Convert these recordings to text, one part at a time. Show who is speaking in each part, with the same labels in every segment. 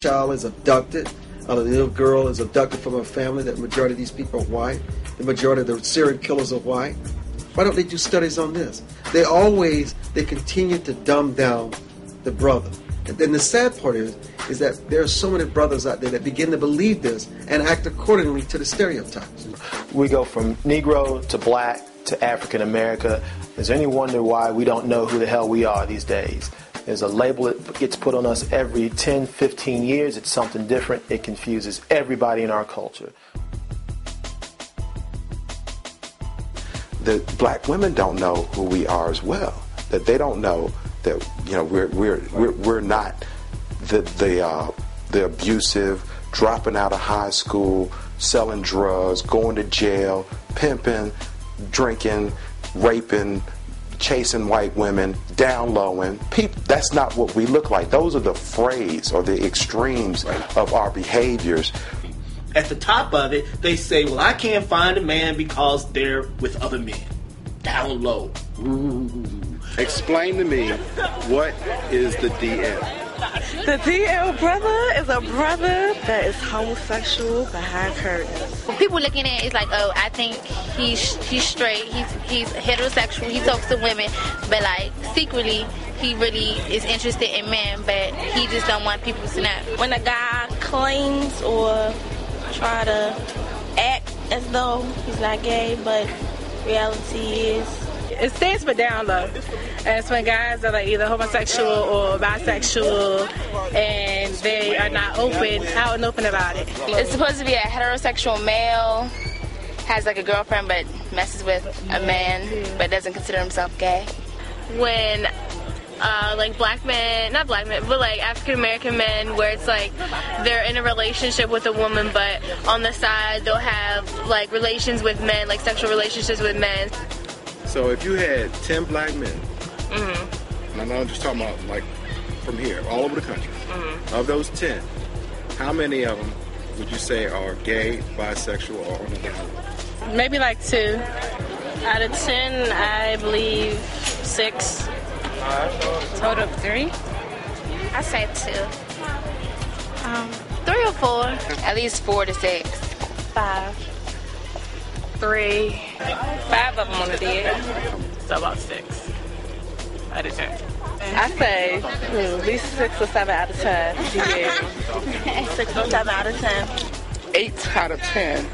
Speaker 1: child is abducted, a little girl is abducted from a family, that the majority of these people are white, the majority of the serial killers are white. Why don't they do studies on this? They continue to dumb down the brother. And then the sad part is that there are so many brothers out there that begin to believe this and act accordingly to the stereotypes.
Speaker 2: We go from Negro to black to African America. Is there any wonder why we don't know who the hell we are these days? There's a label that gets put on us every 10, 15 years. It's something different. It confuses everybody in our culture.
Speaker 3: The black women don't know who we are as well. That they don't know that we're not the abusive, dropping out of high school, selling drugs, going to jail, pimping, drinking, raping, chasing white women, down lowing. That's not what we look like. Those are the phrase or the extremes of our behaviors.
Speaker 4: At the top of it, they say, well, I can't find a man because they're with other men. Down low. Ooh.
Speaker 5: Explain to me, what is the DL?
Speaker 6: The DL brother is a brother that is homosexual behind curtains.
Speaker 7: People looking at it is like, oh, I think he's straight, he's heterosexual, he talks to women, but like secretly he really is interested in men, but he just don't want people to know.
Speaker 6: When a guy claims or try to act as though he's not gay, but reality is.
Speaker 8: It stands for down low. And it's when guys are like either homosexual or bisexual and they are not out and open about it.
Speaker 7: It's supposed to be a heterosexual male, has like a girlfriend but messes with a man but doesn't consider himself gay.
Speaker 9: When like black men, not black men, but like African American men, where it's like they're in a relationship with a woman, but on the side they'll have like relations with men, like sexual relationships with men.
Speaker 5: So if you had 10 black men,
Speaker 9: Mm-hmm.
Speaker 5: and I'm not just talking about like from here, all over the country,
Speaker 9: Mm-hmm.
Speaker 5: of those 10, how many of them would you say are gay, bisexual, or on the down?
Speaker 8: Maybe like 2.
Speaker 9: Out of 10, I believe 6.
Speaker 8: Total of 3?
Speaker 7: I say 2. 3 or 4. At least 4 to 6.
Speaker 9: 5. 3. 5 of them on the DL.
Speaker 8: So about 6 out of 10.
Speaker 6: I say at least 6 or 7 out of 10. Yeah. 6 or 7 out of 10.
Speaker 10: 8 out of 10.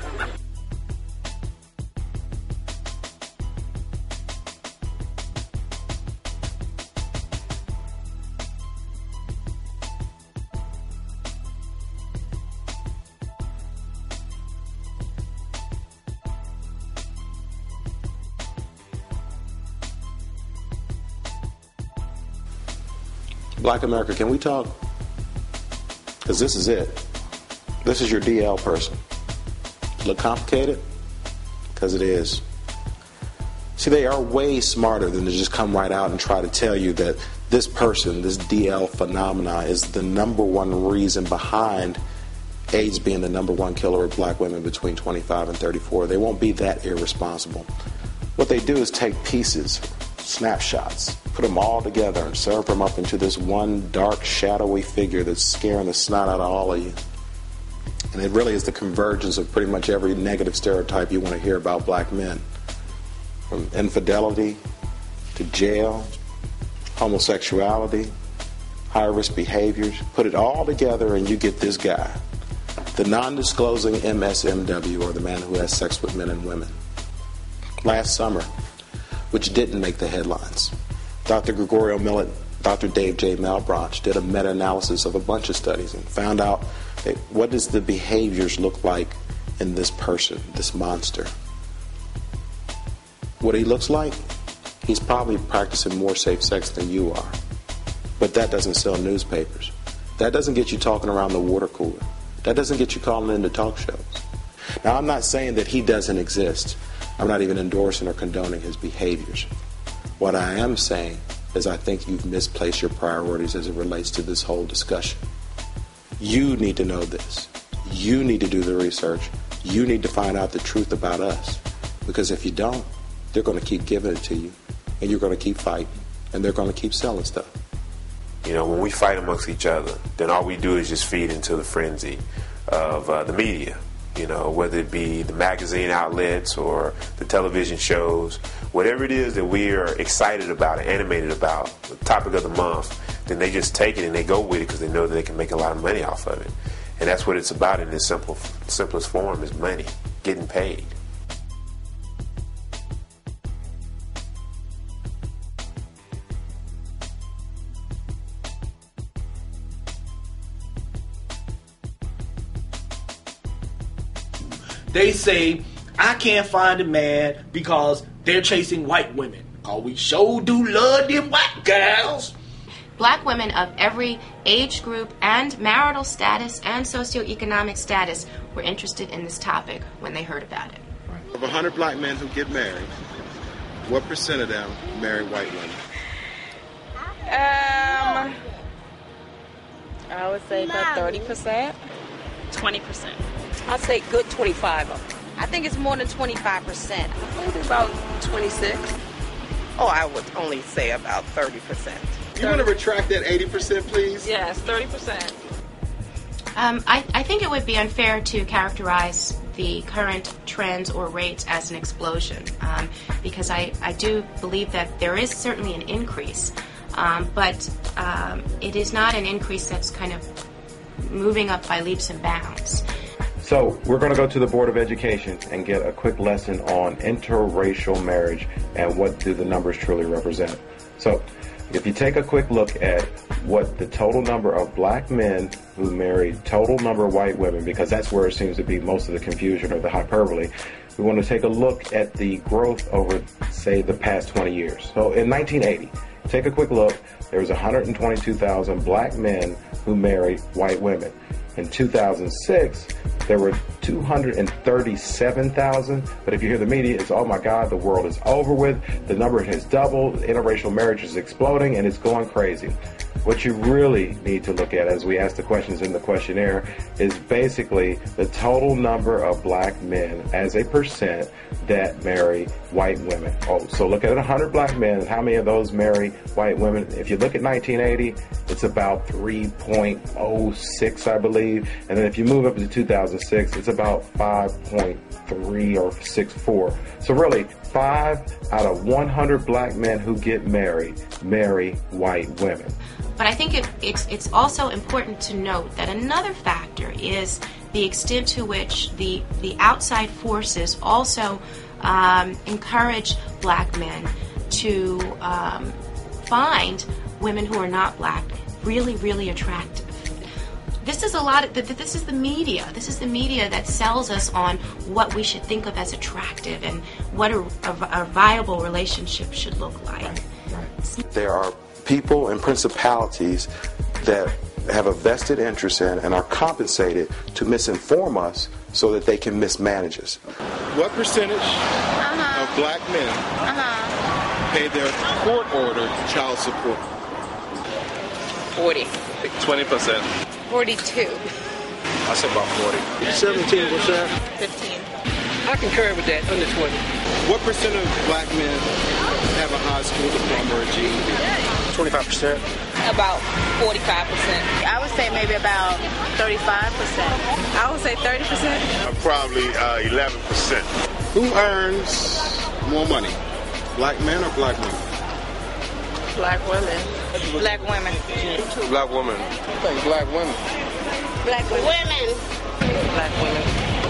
Speaker 3: Black America, can we talk? Because this is it. This is your DL person. Look complicated? Because it is. See, they are way smarter than to just come right out and try to tell you that this person, this DL phenomena, is the number one reason behind AIDS being the number one killer of black women between 25 and 34. They won't be that irresponsible. What they do is take pieces, snapshots, put them all together and serve them up into this one dark, shadowy figure that's scaring the snot out of all of you. And it really is the convergence of pretty much every negative stereotype you want to hear about black men. From infidelity to jail, homosexuality, high-risk behaviors. Put it all together and you get this guy. The non-disclosing MSMW, or the man who has sex with men and women. Last summer, which didn't make the headlines, Dr. Gregorio Millet, Dr. Dave J. Malbranche did a meta-analysis of a bunch of studies and found out that what does the behaviors look like in this person, this monster. What he looks like, he's probably practicing more safe sex than you are. But that doesn't sell newspapers. That doesn't get you talking around the water cooler. That doesn't get you calling into talk shows. Now, I'm not saying that he doesn't exist. I'm not even endorsing or condoning his behaviors. What I am saying is I think you've misplaced your priorities as it relates to this whole discussion. You need to know this. You need to do the research. You need to find out the truth about us. Because if you don't, they're going to keep giving it to you. And you're going to keep fighting. And they're going to keep selling stuff.
Speaker 11: You know, when we fight amongst each other, then all we do is just feed into the frenzy of the media. You know, whether it be the magazine outlets or the television shows, whatever it is that we are excited about and animated about, the topic of the month, then they just take it and they go with it because they know that they can make a lot of money off of it. And that's what it's about in its simplest form, is money, getting paid.
Speaker 4: They say, I can't find a man because they're chasing white women. Cause we sure do love them white girls.
Speaker 12: Black women of every age group and marital status and socioeconomic status were interested in this topic when they heard about it.
Speaker 5: Of 100 black men who get married, what percent of them marry white women?
Speaker 8: I would say about 30%.
Speaker 13: 20%.
Speaker 14: I'd say good 25 of them.
Speaker 15: I think it's more than 25%.
Speaker 14: Maybe about 26. Oh, I would only say about 30%.
Speaker 5: You want to retract that 80%, please?
Speaker 8: Yes, 30%.
Speaker 12: I think it would be unfair to characterize the current trends or rates as an explosion, because I do believe that there is certainly an increase, but it is not an increase that's kind of moving up by leaps and bounds.
Speaker 16: So we're going to go to the Board of Education and get a quick lesson on interracial marriage and what do the numbers truly represent. So if you take a quick look at what the total number of black men who marry total number of white women, because that's where it seems to be most of the confusion or the hyperbole, we want to take a look at the growth over, say, the past 20 years. So in 1980, take a quick look, there was 122,000 black men who married white women. In 2006, there were 237,000, but if you hear the media, it's, oh my God, the world is over with. The number has doubled. Interracial marriage is exploding, and it's going crazy. What you really need to look at, as we ask the questions in the questionnaire, is basically the total number of black men as a percent that marry white women. Oh, so look at 100 black men. How many of those marry white women? If you look at 1980, it's about 3.06, I believe. And then if you move up to 2006, it's about 5.3 or 6.4. So really, 5 out of 100 black men who get married marry white women.
Speaker 12: But I think it's also important to note that another factor is the extent to which the outside forces also encourage black men to find women who are not black really, really attractive. This is this is the media. This is the media that sells us on what we should think of as attractive and what a viable relationship should look like.
Speaker 3: Right. There are people and principalities that have a vested interest in and are compensated to misinform us so that they can mismanage us.
Speaker 5: What percentage of black men pay their court-ordered child support?
Speaker 14: 40.
Speaker 11: 20%.
Speaker 14: 42.
Speaker 11: I said about 40.
Speaker 1: 17%.
Speaker 14: 15.
Speaker 17: I concur with that, under 20.
Speaker 5: What percent of black men have a high school diploma or GED?
Speaker 11: 25%.
Speaker 14: About 45%.
Speaker 7: I would say maybe about 35%.
Speaker 8: I would say 30%.
Speaker 11: Probably 11%.
Speaker 5: Who earns more money, black men or black women?
Speaker 14: Black women.
Speaker 7: Black women.
Speaker 11: Black women.
Speaker 5: I think black women.
Speaker 7: Black women.
Speaker 14: Black women.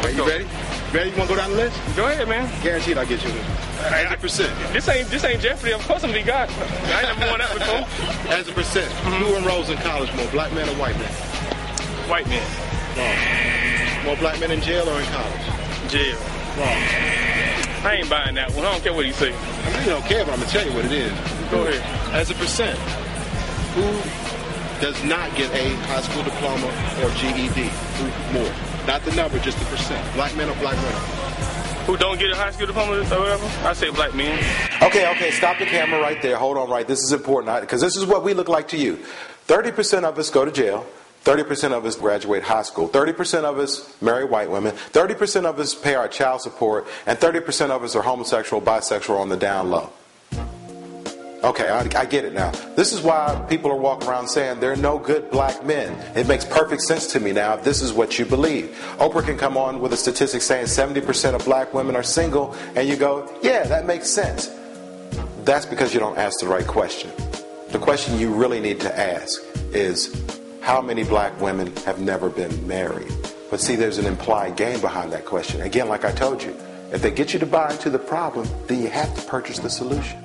Speaker 5: Are you ready? Ready? You want to go down the list?
Speaker 17: Go ahead, man.
Speaker 5: Guaranteed I'll get you this. As a percent.
Speaker 17: This ain't Jeopardy. Of course I'm be God. I ain't never won that before.
Speaker 5: As a percent. Who enrolls in college more, black men or white men?
Speaker 17: White men.
Speaker 5: Wrong. More black men in jail or in college?
Speaker 17: Jail.
Speaker 5: Wrong.
Speaker 17: I ain't buying that one. I don't care what he say.
Speaker 5: I really don't care, but I'm going to tell you what it is.
Speaker 17: Go ahead.
Speaker 5: As a percent, who does not get a high school diploma or GED? Who more? Not the number, just the percent. Black men or black women?
Speaker 17: Who don't get a high school diploma or whatever? I say black men.
Speaker 3: Okay, stop the camera right there. Hold on, right. This is important, because this is what we look like to you. 30% of us go to jail. 30% of us graduate high school. 30% of us marry white women. 30% of us pay our child support. And 30% of us are homosexual, bisexual on the down low. Okay, I get it now. This is why people are walking around saying there are no good black men. It makes perfect sense to me now if this is what you believe. Oprah can come on with a statistic saying 70% of black women are single, and you go, yeah, that makes sense. That's because you don't ask the right question. The question you really need to ask is, how many black women have never been married? But see, there's an implied game behind that question. Again, like I told you, if they get you to buy into the problem, then you have to purchase the solution.